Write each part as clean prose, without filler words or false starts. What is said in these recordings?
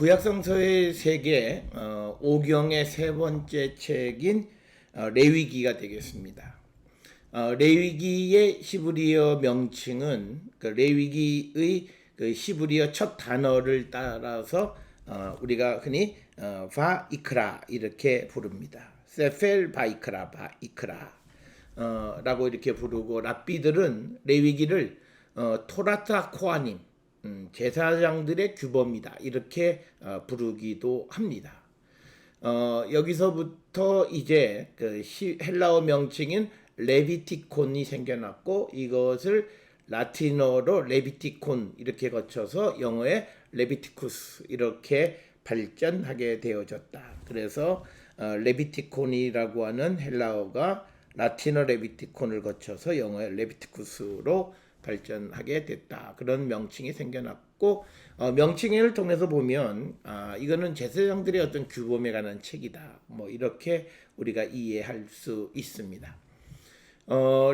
구약성서의 세계 오경의 세 번째 책인 레위기가 되겠습니다. 레위기의 히브리어 명칭은 그 레위기의 그 히브리어 첫 단어를 따라서 우리가 흔히 바이크라 이렇게 부릅니다. 세펠 바이크라 라고 이렇게 부르고, 랍비들은 레위기를 토라타 코아님, 제사장들의 규범이다 이렇게 부르기도 합니다. 여기서부터 이제 그 헬라어 명칭인 레비티콘이 생겨났고, 이것을 라틴어로 레비티콘 이렇게 거쳐서 영어의 레비티쿠스 이렇게 발전하게 되어졌다. 그래서 레비티콘이라고 하는 헬라어가 라틴어 레비티콘을 거쳐서 영어의 레비티쿠스로 발전하게 됐다. 그런 명칭이 생겨났고, 명칭을 통해서 보면 이거는 제사장들의 어떤 규범에 관한 책이다, 뭐 이렇게 우리가 이해할 수 있습니다.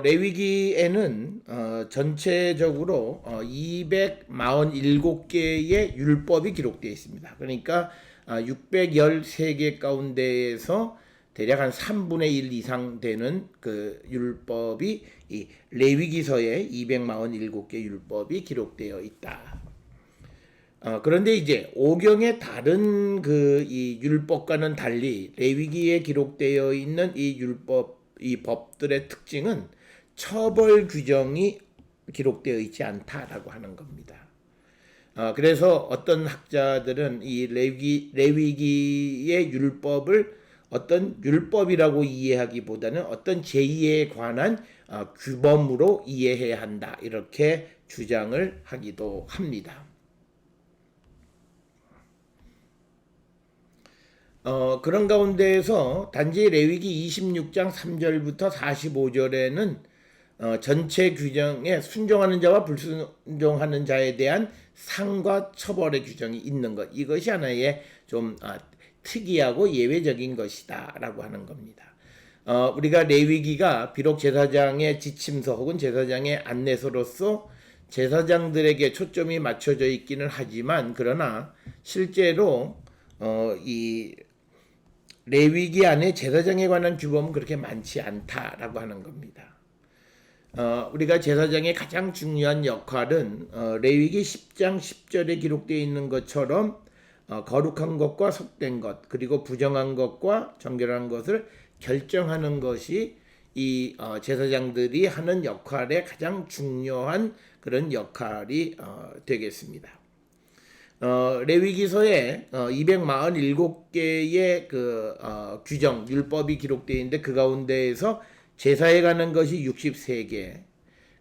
레위기에는 전체적으로 247개의 율법이 기록되어 있습니다. 그러니까 613개 가운데에서 대략 한 3분의 1 이상 되는 그 율법이 이 레위기서에 247개 율법이 기록되어 있다. 그런데 이제 오경의 다른 그 이 율법과는 달리 레위기에 기록되어 있는 이 율법, 이 법들의 특징은 처벌 규정이 기록되어 있지 않다라고 하는 겁니다. 그래서 어떤 학자들은 이 레위기의 율법을 어떤 율법이라고 이해하기보다는 어떤 제의에 관한 규범으로 이해해야 한다, 이렇게 주장을 하기도 합니다. 그런 가운데에서 단지 레위기 26장 3절부터 45절에는 전체 규정에 순종하는 자와 불순종하는 자에 대한 상과 처벌의 규정이 있는 것, 이것이 하나의 좀 특이하고 예외적인 것이다 라고 하는 겁니다. 우리가 레위기가 비록 제사장의 지침서 혹은 제사장의 안내서로서 제사장들에게 초점이 맞춰져 있기는 하지만, 그러나 실제로 이 레위기 안에 제사장에 관한 규범은 그렇게 많지 않다라고 하는 겁니다. 우리가 제사장의 가장 중요한 역할은 레위기 10장 10절에 기록되어 있는 것처럼 거룩한 것과 속된 것, 그리고 부정한 것과 정결한 것을 결정하는 것이 이 제사장들이 하는 역할의 가장 중요한 그런 역할이 되겠습니다. 레위기서에 247개의 그 규정, 율법이 기록되어 있는데 그 가운데에서 제사에 관한 것이 63개,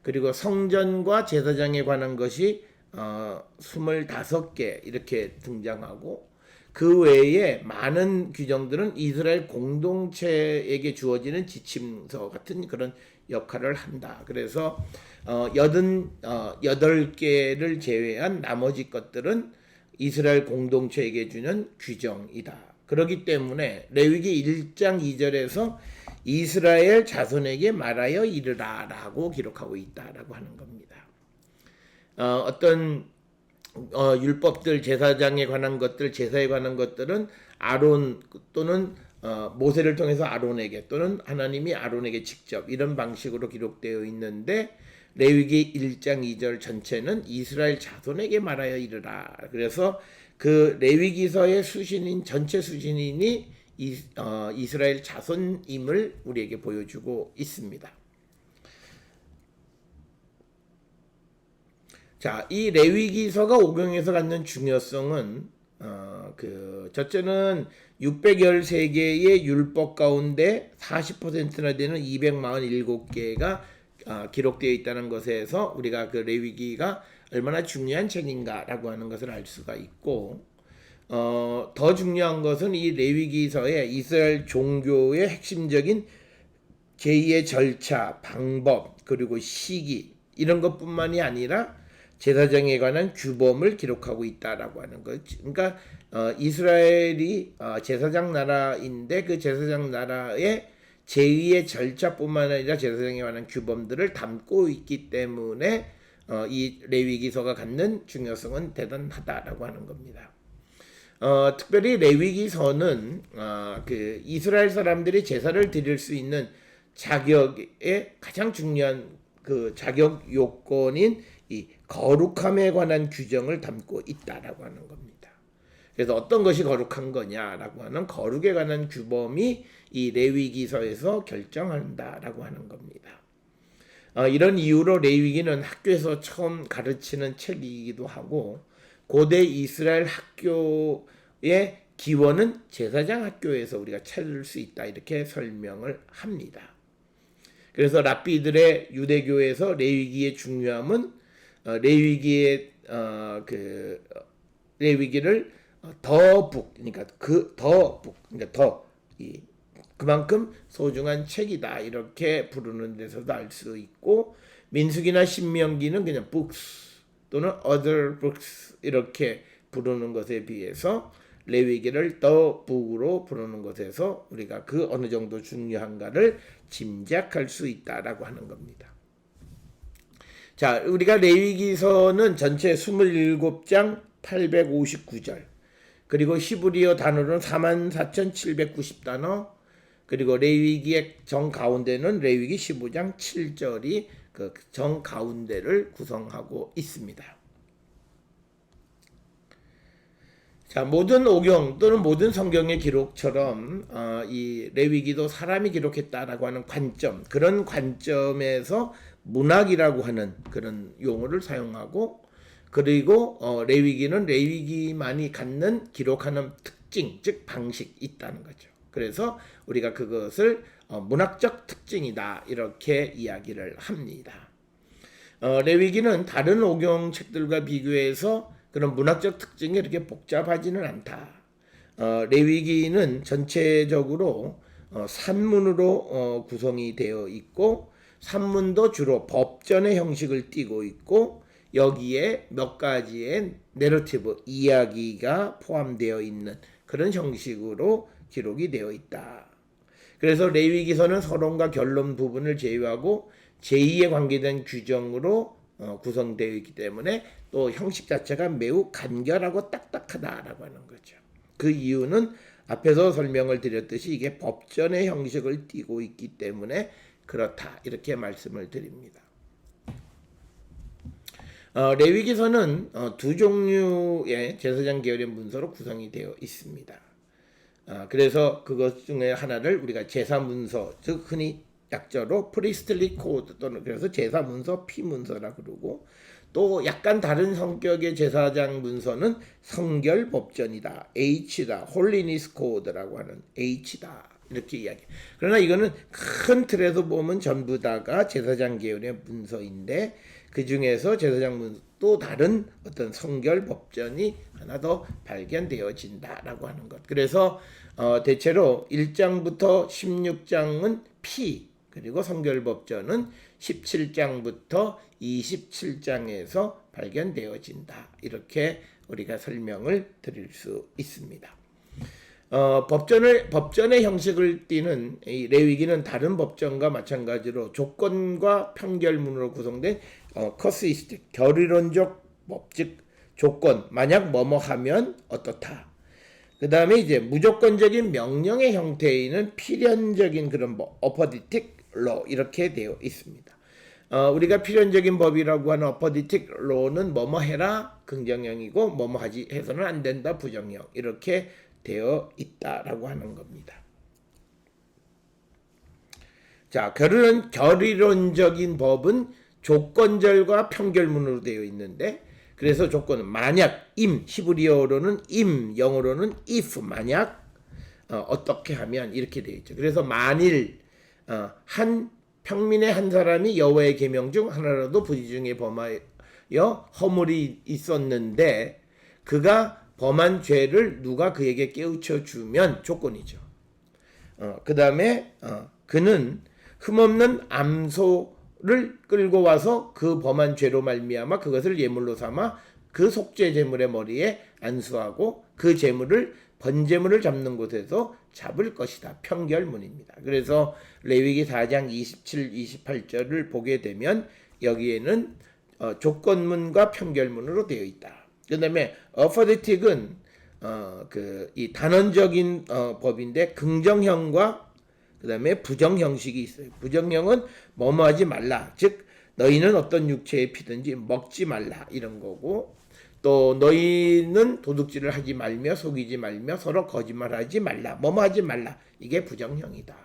그리고 성전과 제사장에 관한 것이 25개 이렇게 등장하고, 그 외에 많은 규정들은 이스라엘 공동체에게 주어지는 지침서 같은 그런 역할을 한다. 그래서 88개를 제외한 나머지 것들은 이스라엘 공동체에게 주는 규정이다. 그렇기 때문에 레위기 1장 2절에서 이스라엘 자손에게 말하여 이르라 라고 기록하고 있다라고 하는 겁니다. 어떤 율법들, 제사장에 관한 것들, 제사에 관한 것들은 아론 또는 모세를 통해서 아론에게, 또는 하나님이 아론에게 직접, 이런 방식으로 기록되어 있는데, 레위기 1장 2절 전체는 이스라엘 자손에게 말하여 이르라. 그래서 그 레위기서의 수신인, 전체 수신인이 이스라엘 자손임을 우리에게 보여주고 있습니다. 자, 이 레위기서가 오경에서 갖는 중요성은 첫째는 613개의 율법 가운데 40%나 되는 247개가 기록되어 있다는 것에서 우리가 그 레위기가 얼마나 중요한 책인가라고 하는 것을 알 수가 있고, 더 중요한 것은 이 레위기서에 이스라엘 종교의 핵심적인 제의의 절차, 방법, 그리고 시기, 이런 것뿐만이 아니라 제사장에 관한 규범을 기록하고 있다라고 하는 것. 그러니까 이스라엘이 제사장 나라인데 그 제사장 나라의 제의의 절차뿐만 아니라 제사장에 관한 규범들을 담고 있기 때문에 이 레위기서가 갖는 중요성은 대단하다라고 하는 겁니다. 특별히 레위기서는 그 이스라엘 사람들이 제사를 드릴 수 있는 자격의 가장 중요한 그 자격 요건인 이 거룩함에 관한 규정을 담고 있다라고 하는 겁니다. 그래서 어떤 것이 거룩한 거냐라고 하는 거룩에 관한 규범이 이 레위기서에서 결정한다라고 하는 겁니다. 이런 이유로 레위기는 학교에서 처음 가르치는 책이기도 하고 고대 이스라엘 학교의 기원은 제사장 학교에서 우리가 찾을 수 있다 이렇게 설명을 합니다. 그래서 랍비들의 유대교에서 레위기의 중요함은 레위기의 레위기를 그러니까 그만큼 소중한 책이다 이렇게 부르는 데서도 알 수 있고 민수기나 신명기는 그냥 books 또는 other books 이렇게 부르는 것에 비해서 레위기를 the book으로 부르는 것에서 우리가 그 어느 정도 중요한가를 짐작할 수 있다라고 하는 겁니다. 자, 우리가 레위기서는 전체 27장 859절 그리고 히브리어 단어로는 44,790단어 그리고 레위기의 정가운데는 레위기 15장 7절이 그 정가운데를 구성하고 있습니다. 자, 모든 오경 또는 모든 성경의 기록처럼 이 레위기도 사람이 기록했다라고 하는 관점, 그런 관점에서 문학이라고 하는 그런 용어를 사용하고 그리고 레위기는 레위기만이 갖는 기록하는 특징, 즉 방식이 있다는 거죠. 그래서 우리가 그것을 문학적 특징이다 이렇게 이야기를 합니다. 레위기는 다른 오경 책들과 비교해서 그런 문학적 특징이 이렇게 복잡하지는 않다. 레위기는 전체적으로 산문으로 구성이 되어 있고 산문도 주로 법전의 형식을 띠고 있고 여기에 몇 가지의 내러티브, 이야기가 포함되어 있는 그런 형식으로 기록이 되어 있다. 그래서 레위기서는 서론과 결론 부분을 제외하고 제2에 관계된 규정으로 구성되어 있기 때문에 또 형식 자체가 매우 간결하고 딱딱하다라고 하는 거죠. 그 이유는 앞에서 설명을 드렸듯이 이게 법전의 형식을 띠고 있기 때문에 그렇다 이렇게 말씀을 드립니다. 레위기서는 두 종류의 제사장 계열의 문서로 구성이 되어 있습니다. 그래서 그것 중에 하나를 우리가 제사문서, 즉 흔히 약자로 프리스틀리 코드 또는 그래서 제사문서, 피문서라 그러고 또 약간 다른 성격의 제사장 문서는 성결법전이다, H다, 홀리니스 코드라고 하는 H다 이렇게 이야기. 그러나 이거는 큰 틀에서 보면 전부 다가 제사장 계열의 문서인데 그 중에서 제사장 문서 또 다른 어떤 성결 법전이 하나 더 발견되어진다라고 하는 것. 그래서 대체로 1장부터 16장은 피 그리고 성결 법전은 17장부터 27장에서 발견되어진다. 이렇게 우리가 설명을 드릴 수 있습니다. 법전의 형식을 띠는 이 레위기는 다른 법전과 마찬가지로 조건과 판결문으로 구성된 커스이스틱, 결의론적 법, 즉 조건, 만약 뭐뭐 하면 어떻다. 그 다음에 이제 무조건적인 명령의 형태에 있는 필연적인 그런 어퍼디틱 로 이렇게 되어 있습니다. 우리가 필연적인 법이라고 하는 어퍼디틱 로는 뭐뭐 해라 긍정형이고 뭐뭐 하지 해서는 안 된다 부정형 이렇게 되어 있다라고 하는 겁니다. 자, 결의론적인 법은 조건절과 편결문으로 되어 있는데 그래서 조건은 만약, 히브리어로는 영어로는 if, 만약 어떻게 하면 이렇게 되어 있죠. 그래서 만일 한 평민의 한 사람이 여호와의 계명 중 하나라도 부지 중에 범하여 허물이 있었는데 그가 범한 죄를 누가 그에게 깨우쳐 주면 조건이죠. 그 다음에 그는 흠없는 암소를 끌고 와서 그 범한 죄로 말미암아 그것을 예물로 삼아 그 속죄 제물의 머리에 안수하고 그 제물을 번제물을 잡는 곳에서 잡을 것이다. 편결문입니다. 그래서 레위기 4장 27, 28절을 보게 되면 여기에는 조건문과 편결문으로 되어 있다. 그 다음에 어퍼디틱은 이 단언적인 법인데 긍정형과 그다음에 부정형식이 있어요. 부정형은 뭐뭐 하지 말라. 즉 너희는 어떤 육체에 피든지 먹지 말라 이런 거고, 또 너희는 도둑질을 하지 말며 속이지 말며 서로 거짓말하지 말라. 뭐뭐 하지 말라. 이게 부정형이다.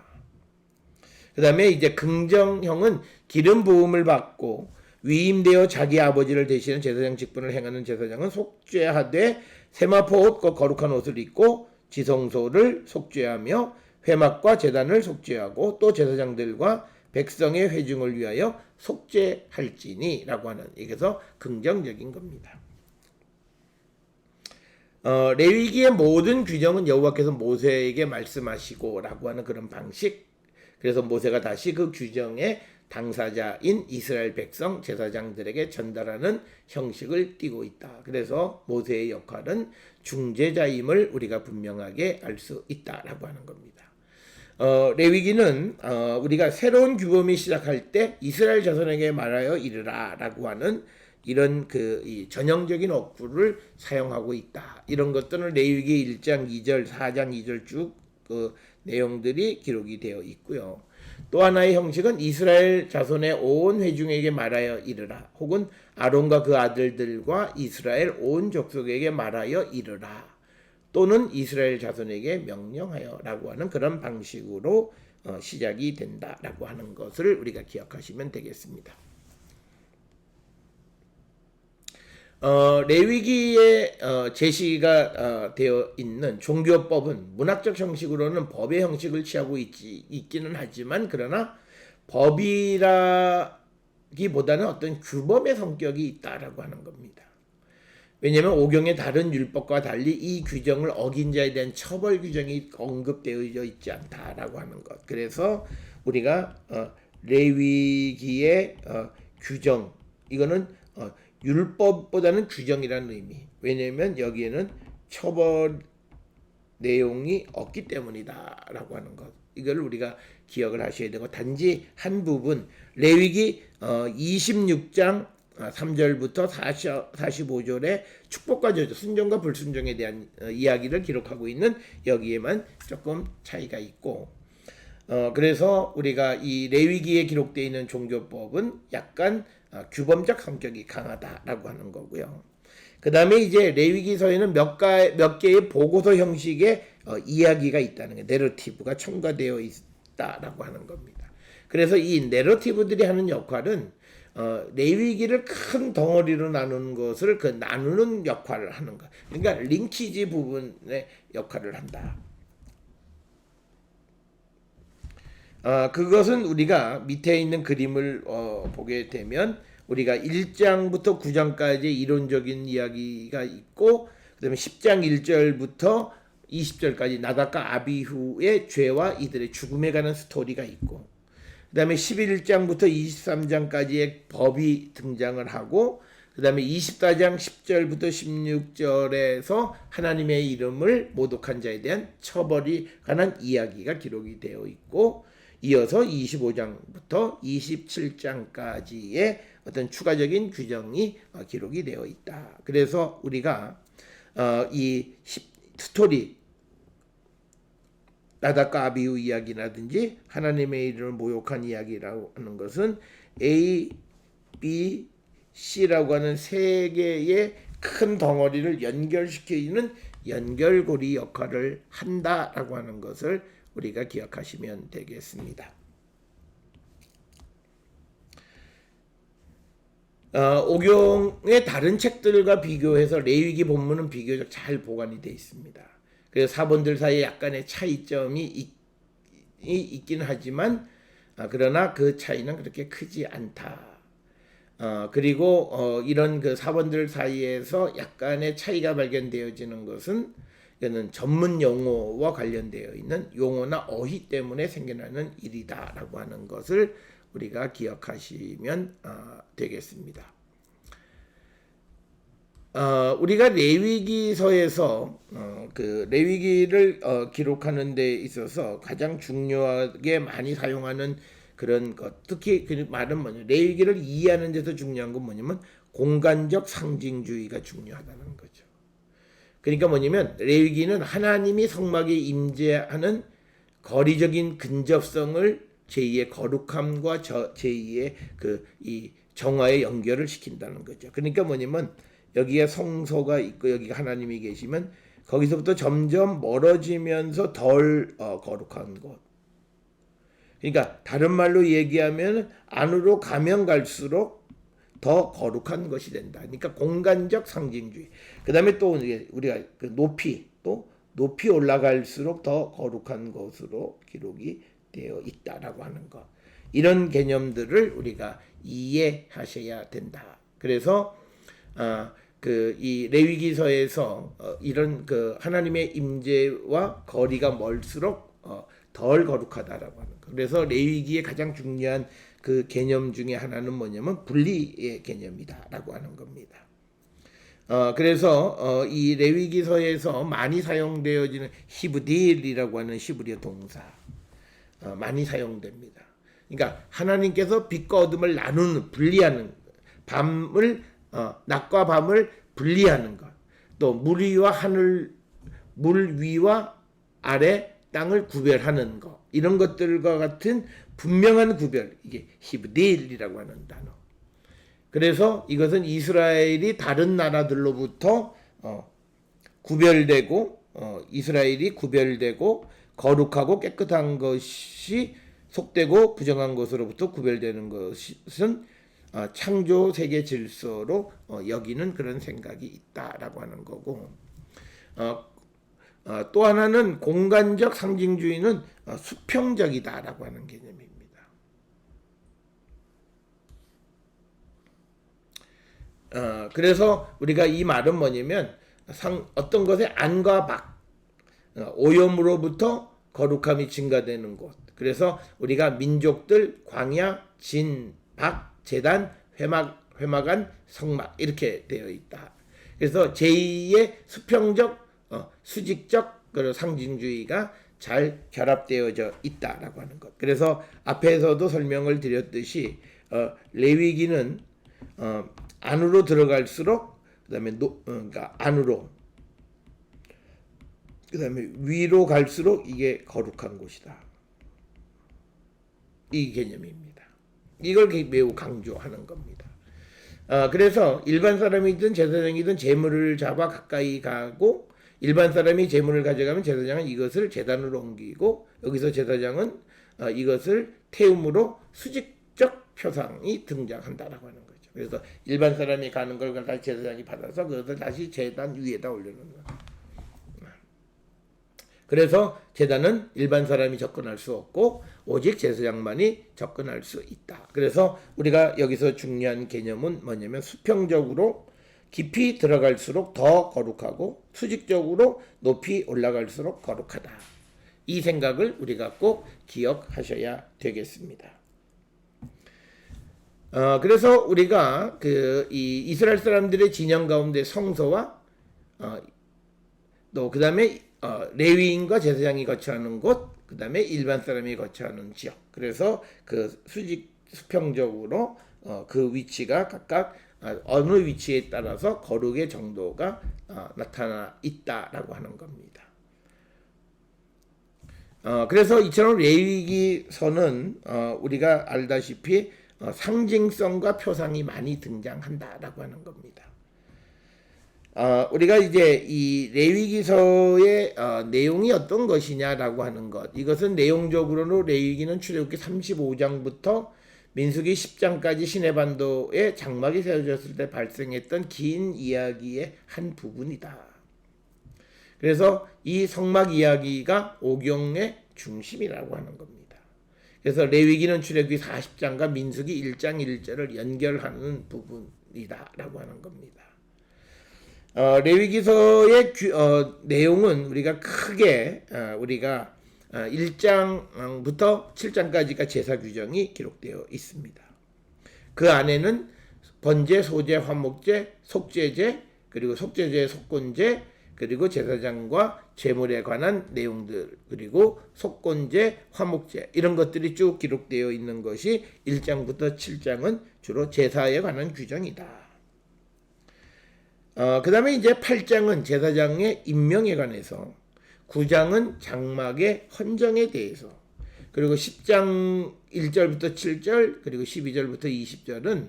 그다음에 이제 긍정형은 기름 부음을 받고 위임되어 자기 아버지를 대신하는 제사장 직분을 행하는 제사장은 속죄하되 세마포 옷과 거룩한 옷을 입고 지성소를 속죄하며 회막과 제단을 속죄하고 또 제사장들과 백성의 회중을 위하여 속죄할지니라고 하는, 이게서 긍정적인 겁니다. 레위기의 모든 규정은 여호와께서 모세에게 말씀하시고라고 하는 그런 방식. 그래서 모세가 다시 그 규정의 당사자인 이스라엘 백성 제사장들에게 전달하는 형식을 띠고 있다. 그래서 모세의 역할은 중재자임을 우리가 분명하게 알 수 있다라고 하는 겁니다. 레위기는 우리가 새로운 규범이 시작할 때 이스라엘 자손에게 말하여 이르라라고 하는 이런 이 전형적인 어구를 사용하고 있다. 이런 것들은 레위기 1장 2절, 4장 2절 쭉 그 내용들이 기록이 되어 있고요. 또 하나의 형식은 이스라엘 자손의 온 회중에게 말하여 이르라, 혹은 아론과 그 아들들과 이스라엘 온 족속에게 말하여 이르라, 또는 이스라엘 자손에게 명령하여라고 하는 그런 방식으로 시작이 된다라고 하는 것을 우리가 기억하시면 되겠습니다. 레위기에 제시가 되어 있는 종교법은 문학적 형식으로는 법의 형식을 취하고 있기는 하지만, 그러나 법이라기보다는 어떤 규범의 성격이 있다라고 하는 겁니다. 왜냐하면 오경의 다른 율법과 달리 이 규정을 어긴 자에 대한 처벌 규정이 언급되어 있지 않다라고 하는 것. 그래서 우리가 레위기의 규정, 이거는 율법보다는 규정이라는 의미. 왜냐하면 여기에는 처벌 내용이 없기 때문이다라고 하는 것. 이걸 우리가 기억을 하셔야 되고, 단지 한 부분 레위기 26장 3절부터 45절의 축복과 저주, 순종과 불순종에 대한 이야기를 기록하고 있는 여기에만 조금 차이가 있고, 그래서 우리가 이 레위기에 기록되어 있는 종교법은 약간 규범적 성격이 강하다라고 하는 거고요. 그 다음에 이제 레위기서에는 몇 개의 보고서 형식의 이야기가 있다는 게, 내러티브가 첨가되어 있다라고 하는 겁니다. 그래서 이 내러티브들이 하는 역할은 레위기를 큰 덩어리로 나누는 것을 그 나누는 역할을 하는 것. 그러니까 링키지 부분의 역할을 한다. 그것은 우리가 밑에 있는 그림을 보게 되면 우리가 1장부터 9장까지 이론적인 이야기가 있고, 그 다음에 10장 1절부터 20절까지 나답과 아비후의 죄와 이들의 죽음에 관한 스토리가 있고, 그 다음에 11장부터 23장까지의 법이 등장을 하고, 그 다음에 24장 10절부터 16절에서 하나님의 이름을 모독한 자에 대한 처벌이 관한 이야기가 기록이 되어 있고, 이어서 25장부터 27장까지의 어떤 추가적인 규정이 기록이 되어 있다. 그래서 우리가 이 스토리, 나답과 아비후 이야기라든지 하나님의 이름을 모욕한 이야기라고 하는 것은 A, B, C라고 하는 세 개의 큰 덩어리를 연결시키는 연결고리 역할을 한다라고 하는 것을 우리가 기억하시면 되겠습니다. 오경의 다른 책들과 비교해서 레위기 본문은 비교적 잘 보관이 되어 있습니다. 그래서 사본들 사이에 약간의 차이점이 있긴 하지만, 그러나 그 차이는 그렇게 크지 않다. 그리고 이런 그 사본들 사이에서 약간의 차이가 발견되어지는 것은 이거는 전문 용어와 관련되어 있는 용어나 어휘 때문에 생겨나는 일이다라고 하는 것을 우리가 기억하시면 되겠습니다. 우리가 레위기서에서 그 레위기를 기록하는 데 있어서 가장 중요하게 많이 사용하는 그런 것, 특히 그 말은 뭐냐, 레위기를 이해하는 데서 중요한 건 뭐냐면 공간적 상징주의가 중요하다는 거죠. 그러니까 뭐냐면 레위기는 하나님이 성막에 임재하는 거리적인 근접성을 제2의 거룩함과 제2의 그 이 정화의 연결을 시킨다는 거죠. 그러니까 뭐냐면 여기에 성소가 있고 여기가 하나님이 계시면 거기서부터 점점 멀어지면서 덜 거룩한 곳. 그러니까 다른 말로 얘기하면 안으로 가면 갈수록 더 거룩한 것이 된다. 그러니까 공간적 상징주의. 그 다음에 또 우리가 그 높이 올라갈수록 더 거룩한 것으로 기록이 되어 있다라고 하는 것. 이런 개념들을 우리가 이해하셔야 된다. 그래서 그 이 레위기서에서 이런 그 하나님의 임재와 거리가 멀수록 덜 거룩하다라고 하는 것. 그래서 레위기의 가장 중요한 그 개념 중에 하나는 뭐냐면 분리의 개념이다라고 하는 겁니다. 그래서 이 레위기서에서 많이 사용되어지는 히브딜이라고 하는 히브리어 동사 많이 사용됩니다. 그러니까 하나님께서 빛과 어둠을 나누는 분리하는 밤을 낮과 밤을 분리하는 것, 또 물 위와 하늘, 물 위와 아래 땅을 구별하는 것, 이런 것들과 같은 분명한 구별, 이게 히브딜이라고 하는 단어. 그래서 이것은 이스라엘이 다른 나라들로부터 구별되고 이스라엘이 구별되고 거룩하고 깨끗한 것이 속되고 부정한 것으로부터 구별되는 것은 창조 세계 질서로 여기는 그런 생각이 있다라고 하는 거고, 또 하나는 공간적 상징주의는 수평적이다라고 하는 개념입니다. 그래서 우리가 이 말은 뭐냐면 어떤 것의 안과 밖, 오염으로부터 거룩함이 증가되는 곳. 그래서 우리가 민족들, 광야, 진, 박, 제단, 회막안, 성막 이렇게 되어 있다. 그래서 제2의 수평적, 수직적 상징주의가 잘 결합되어져 있다라고 하는 것. 그래서 앞에서도 설명을 드렸듯이 레위기는 안으로 들어갈수록 그다음에 그러니까 안으로 그다음에 위로 갈수록 이게 거룩한 곳이다. 이 개념입니다. 이걸 매우 강조하는 겁니다. 그래서 일반 사람이든 제사장이든 제물을 잡아 가까이 가고 일반 사람이 제물을 가져가면 제사장은 이것을 제단으로 옮기고 여기서 제사장은 이것을 태움으로 수직적 표상이 등장한다라고 하는 거죠. 그래서 일반 사람이 가는 걸 다시 제사장이 받아서 그것을 다시 제단 위에다 올려놓는 거예요. 그래서 제단은 일반 사람이 접근할 수 없고 오직 제사장만이 접근할 수 있다. 그래서 우리가 여기서 중요한 개념은 뭐냐면 수평적으로 깊이 들어갈수록 더 거룩하고 수직적으로 높이 올라갈수록 거룩하다. 이 생각을 우리가 꼭 기억하셔야 되겠습니다. 그래서 우리가 이 이스라엘 사람들의 진영 가운데 성소와 또 그다음에 레위인과 제사장이 거처하는 곳, 그 다음에 일반 사람이 거처하는 지역. 그래서 그 수평적으로 그 위치가 각각 어느 위치에 따라서 거룩의 정도가 나타나 있다라고 하는 겁니다. 그래서 이처럼 레위기서는 우리가 알다시피 상징성과 표상이 많이 등장한다라고 하는 겁니다. 우리가 이제 이 레위기서의 내용이 어떤 것이냐라고 하는 것. 이것은 내용적으로는 레위기는 출애굽기 35장부터 민수기 10장까지 시내반도에 장막이 세워졌을 때 발생했던 긴 이야기의 한 부분이다. 그래서 이 성막 이야기가 오경의 중심이라고 하는 겁니다. 그래서 레위기는 출애굽기 40장과 민수기 1장 1절을 연결하는 부분이다라고 하는 겁니다. 레위기서의 내용은 우리가 크게 우리가 1장부터 7장까지가 제사 규정이 기록되어 있습니다. 그 안에는 번제, 소제, 화목제, 속죄제, 그리고 속죄제, 속건제, 그리고 제사장과 제물에 관한 내용들, 그리고 속건제, 화목제 이런 것들이 쭉 기록되어 있는 것이 1장부터 7장은 주로 제사에 관한 규정이다. 그 다음에 이제 8장은 제사장의 임명에 관해서, 9장은 장막의 헌정에 대해서, 그리고 10장 1절부터 7절, 그리고 12절부터 20절은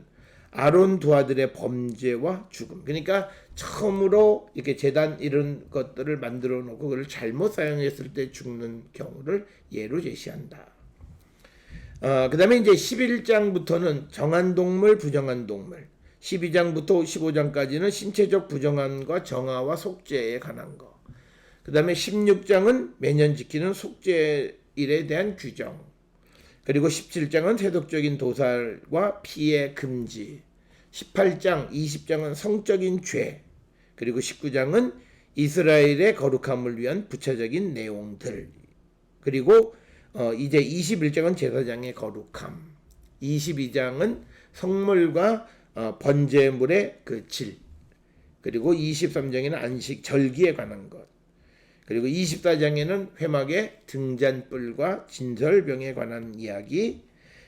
아론 두 아들의 범죄와 죽음. 그러니까 처음으로 이렇게 제단 이런 것들을 만들어 놓고 그걸 잘못 사용했을 때 죽는 경우를 예로 제시한다. 그 다음에 이제 11장부터는 정한 동물, 부정한 동물. 12장부터 15장까지는 신체적 부정함과 정화와 속죄에 관한 거. 그 다음에 16장은 매년 지키는 속죄일에 대한 규정. 그리고 17장은 세속적인 도살과 피해 금지. 18장, 20장은 성적인 죄. 그리고 19장은 이스라엘의 거룩함을 위한 부차적인 내용들. 그리고 이제 21장은 제사장의 거룩함. 22장은 성물과 번제물의 그 질. 그리고 23장에는 안식 절기에 관한 것. 그리고 24장에는 회막의 등잔불과 진설병에 관한 이야기.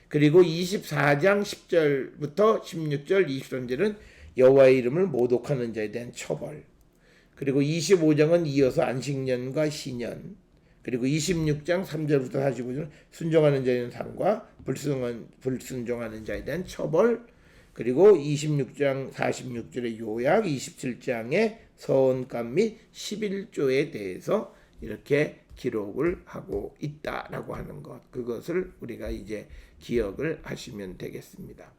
그리고 24장 10절부터 16절 23절은 여호와의 이름을 모독하는 자에 대한 처벌. 그리고 25장은 이어서 안식년과 시년. 그리고 26장 3절부터 45절은 순종하는 자에 대한 상과 불순종하는 자에 대한 처벌. 그리고 26장 46절의 요약, 27장의 서원감 및 11조에 대해서 이렇게 기록을 하고 있다라고 하는 것. 그것을 우리가 이제 기억을 하시면 되겠습니다.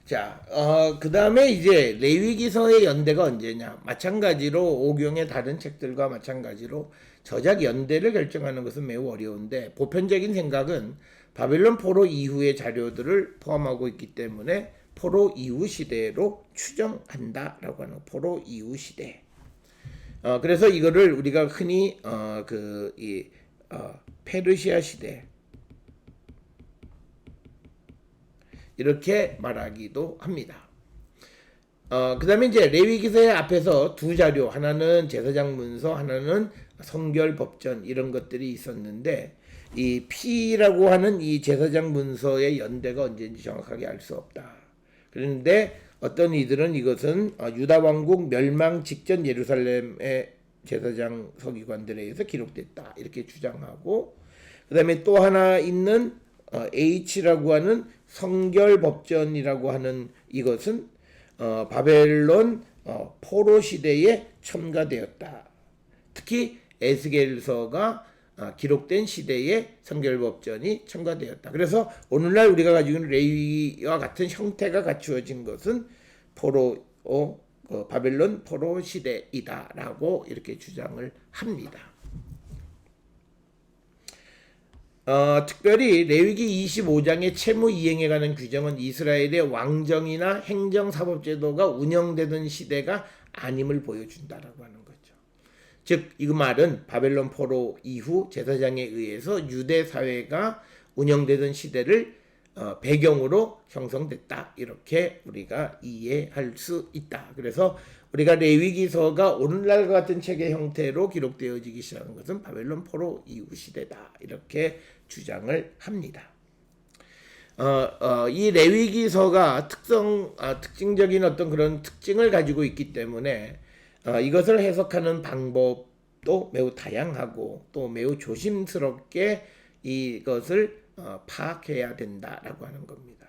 자, 그 다음에 이제 레위기서의 연대가 언제냐? 마찬가지로 오경의 다른 책들과 마찬가지로 저작 연대를 결정하는 것은 매우 어려운데, 보편적인 생각은 바벨론 포로 이후의 자료들을 포함하고 있기 때문에 포로 이후 시대로 추정한다라고 하는 포로 이후 시대. 그래서 이거를 우리가 흔히 페르시아 시대 이렇게 말하기도 합니다. 그 다음에 이제 레위기서의 앞에서 두 자료, 하나는 제사장 문서, 하나는 성결 법전 이런 것들이 있었는데, 이 P라고 하는 이 제사장 문서의 연대가 언제인지 정확하게 알 수 없다. 그런데 어떤 이들은 이것은 유다 왕국 멸망 직전 예루살렘의 제사장 서기관들에 의해서 기록됐다 이렇게 주장하고, 그 다음에 또 하나 있는 H라고 하는 성결법전이라고 하는 이것은 바벨론 포로 시대에 첨가되었다. 특히 에스겔서가 기록된 시대에 성결법전이 첨가되었다. 그래서 오늘날 우리가 가지고 있는 레위와 같은 형태가 갖추어진 것은 바벨론 포로 시대이다라고 이렇게 주장을 합니다. 특별히 레위기 25장의 채무 이행에 관한 규정은 이스라엘의 왕정이나 행정사법제도가 운영되던 시대가 아님을 보여준다라고 하는 거죠. 즉, 이 말은 바벨론 포로 이후 제사장에 의해서 유대 사회가 운영되던 시대를 배경으로 형성됐다. 이렇게 우리가 이해할 수 있다. 그래서 우리가 레위기서가 오늘날과 같은 책의 형태로 기록되어지기 시작한 것은 바벨론 포로 이후 시대다. 이렇게 주장을 합니다. 이 레위기서가 특징적인 어떤 그런 특징을 가지고 있기 때문에 이것을 해석하는 방법도 매우 다양하고 또 매우 조심스럽게 이것을 파악해야 된다라고 하는 겁니다.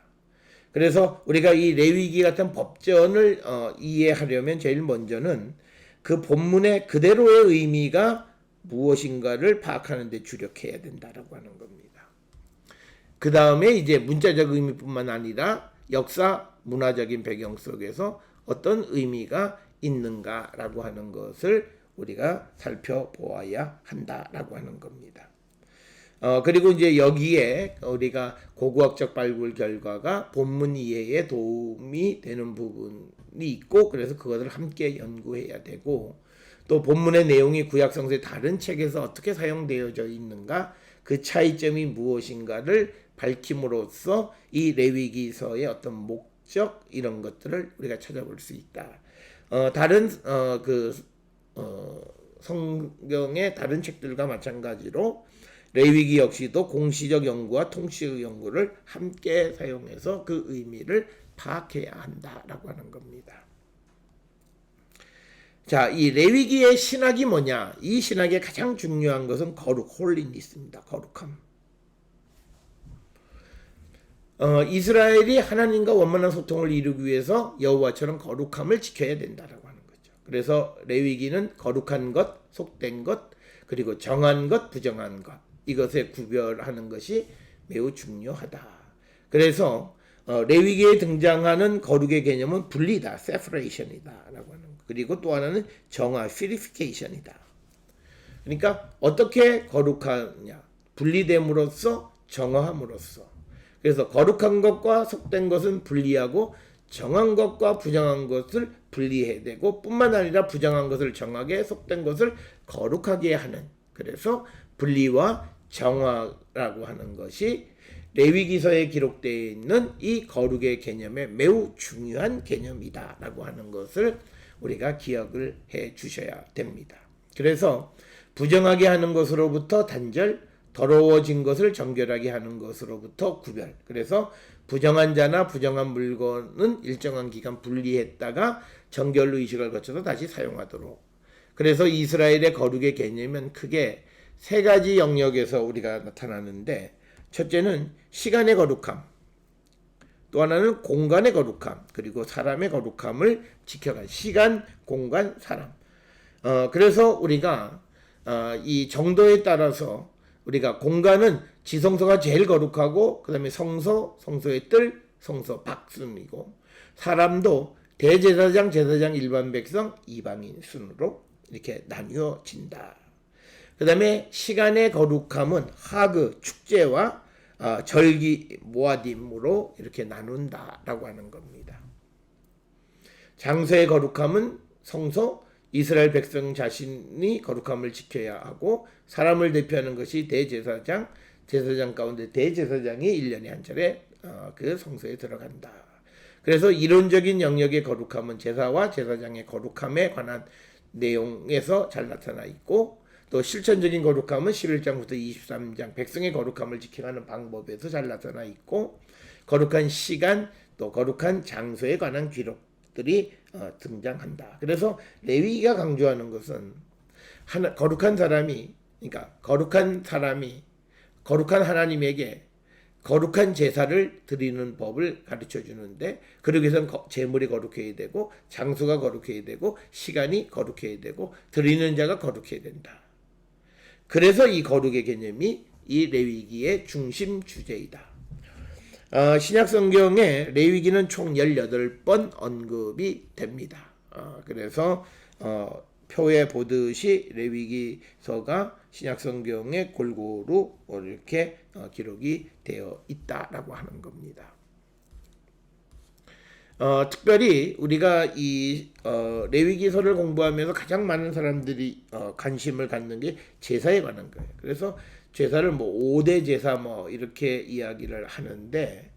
그래서 우리가 이 레위기 같은 법전을 이해하려면 제일 먼저는 그 본문의 그대로의 의미가 무엇인가를 파악하는 데 주력해야 된다라고 하는 겁니다. 그 다음에 이제 문자적 의미뿐만 아니라 역사, 문화적인 배경 속에서 어떤 의미가 있는가라고 하는 것을 우리가 살펴보아야 한다라고 하는 겁니다. 그리고 이제 여기에 우리가 고고학적 발굴 결과가 본문 이해에 도움이 되는 부분이 있고, 그래서 그것을 함께 연구해야 되고, 또 본문의 내용이 구약성서의 다른 책에서 어떻게 사용되어져 있는가, 그 차이점이 무엇인가를 밝힘으로써 이 레위기서의 어떤 목적 이런 것들을 우리가 찾아볼 수 있다. 다른 성경의 다른 책들과 마찬가지로 레위기 역시도 공시적 연구와 통치적 연구를 함께 사용해서 그 의미를 파악해야 한다라고 하는 겁니다. 자, 이 레위기의 신학이 뭐냐? 이 신학의 가장 중요한 것은 거룩, 홀리니스입니다. 거룩함. 이스라엘이 하나님과 원만한 소통을 이루기 위해서 여호와처럼 거룩함을 지켜야 된다라고 하는 거죠. 그래서 레위기는 거룩한 것, 속된 것, 그리고 정한 것, 부정한 것, 이것에 구별하는 것이 매우 중요하다. 그래서 레위기에 등장하는 거룩의 개념은 분리다, separation이다라고 하는 것. 그리고 또 하나는 정화, purification이다. 그러니까 어떻게 거룩하냐? 분리됨으로써 정화함으로써. 그래서 거룩한 것과 속된 것은 분리하고 정한 것과 부정한 것을 분리해야 되고, 뿐만 아니라 부정한 것을 정하게, 속된 것을 거룩하게 하는, 그래서 분리와 정화라고 하는 것이 레위기서에 기록되어 있는 이 거룩의 개념의 매우 중요한 개념이다라고 하는 것을 우리가 기억을 해 주셔야 됩니다. 그래서 부정하게 하는 것으로부터 단절, 더러워진 것을 정결하게 하는 것으로부터 구별. 그래서 부정한 자나 부정한 물건은 일정한 기간 분리했다가 정결로 이식을 거쳐서 다시 사용하도록. 그래서 이스라엘의 거룩의 개념은 크게 세 가지 영역에서 우리가 나타나는데, 첫째는 시간의 거룩함, 또 하나는 공간의 거룩함, 그리고 사람의 거룩함을 지켜간 시간, 공간, 사람. 그래서 우리가 이 정도에 따라서 우리가 공간은 지성소가 제일 거룩하고, 그 다음에 성소, 성소의 뜰, 성소 박순이고, 사람도 대제사장, 제사장, 일반 백성, 이방인 순으로 이렇게 나뉘어진다. 그 다음에 시간의 거룩함은 하그, 축제와 절기, 모아딤으로 이렇게 나눈다라고 하는 겁니다. 장소의 거룩함은 성소, 이스라엘 백성 자신이 거룩함을 지켜야 하고, 사람을 대표하는 것이 대제사장, 제사장 가운데 대제사장이 1년에 한 차례 그 성소에 들어간다. 그래서 이론적인 영역의 거룩함은 제사와 제사장의 거룩함에 관한 내용에서 잘 나타나 있고, 또 실천적인 거룩함은 11장부터 23장 백성의 거룩함을 지켜가는 방법에서 잘 나타나 있고, 거룩한 시간, 또 거룩한 장소에 관한 기록들이 등장한다. 그래서 레위기가 강조하는 것은 거룩한 사람이, 그러니까 거룩한 사람이 거룩한 하나님에게 거룩한 제사를 드리는 법을 가르쳐 주는데, 그러기 위해서는 제물이 거룩해야 되고, 장소가 거룩해야 되고, 시간이 거룩해야 되고, 드리는 자가 거룩해야 된다. 그래서 이 거룩의 개념이 이 레위기의 중심 주제이다. 신약 성경에 레위기는 총 18번 언급이 됩니다. 그래서 표에 보듯이 레위기서가 신약 성경에 골고루 이렇게 기록이 되어 있다라고 하는 겁니다. 특별히 우리가 이 레위기서를 공부하면서 가장 많은 사람들이 관심을 갖는 게 제사에 관한 거예요. 그래서 제사를 뭐 5대 제사 뭐 이렇게 이야기를 하는데,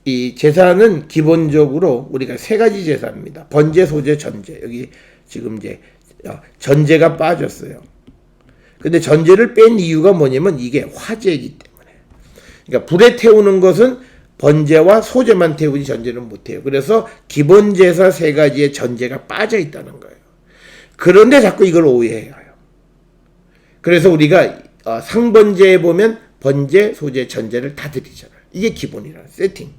이 제사는 기본적으로 우리가 세 가지 제사입니다. 번제, 소제, 전제. 여기 지금 이제 전제가 빠졌어요. 근데 전제를 뺀 이유가 뭐냐면 이게 화제이기 때문에. 그러니까 불에 태우는 것은 번제와 소제만 태우지 전제는 못해요. 그래서 기본 제사 세 가지의 전제가 빠져 있다는 거예요. 그런데 자꾸 이걸 오해해요. 그래서 우리가 상번제에 보면 번제, 소제, 전제를 다 드리잖아요. 이게 기본이라는 세팅.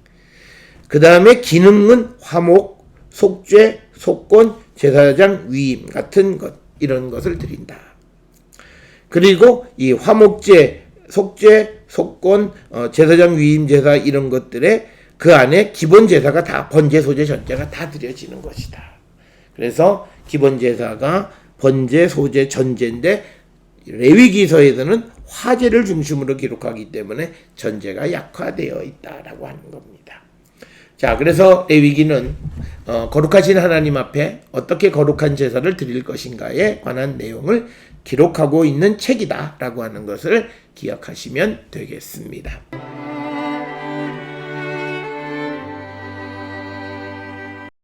그 다음에 기능은 화목, 속죄, 속건, 제사장 위임 같은 것, 이런 것을 드린다. 그리고 이 화목제, 속죄, 속건, 제사장 위임 제사 이런 것들에 그 안에 기본 제사가 다 번제, 소제, 전제가 다 드려지는 것이다. 그래서 기본 제사가 번제, 소제, 전제인데 레위기서에서는 화제를 중심으로 기록하기 때문에 전제가 약화되어 있다라고 하는 겁니다. 자, 그래서 레위기는 거룩하신 하나님 앞에 어떻게 거룩한 제사를 드릴 것인가에 관한 내용을 기록하고 있는 책이다라고 하는 것을 기억하시면 되겠습니다.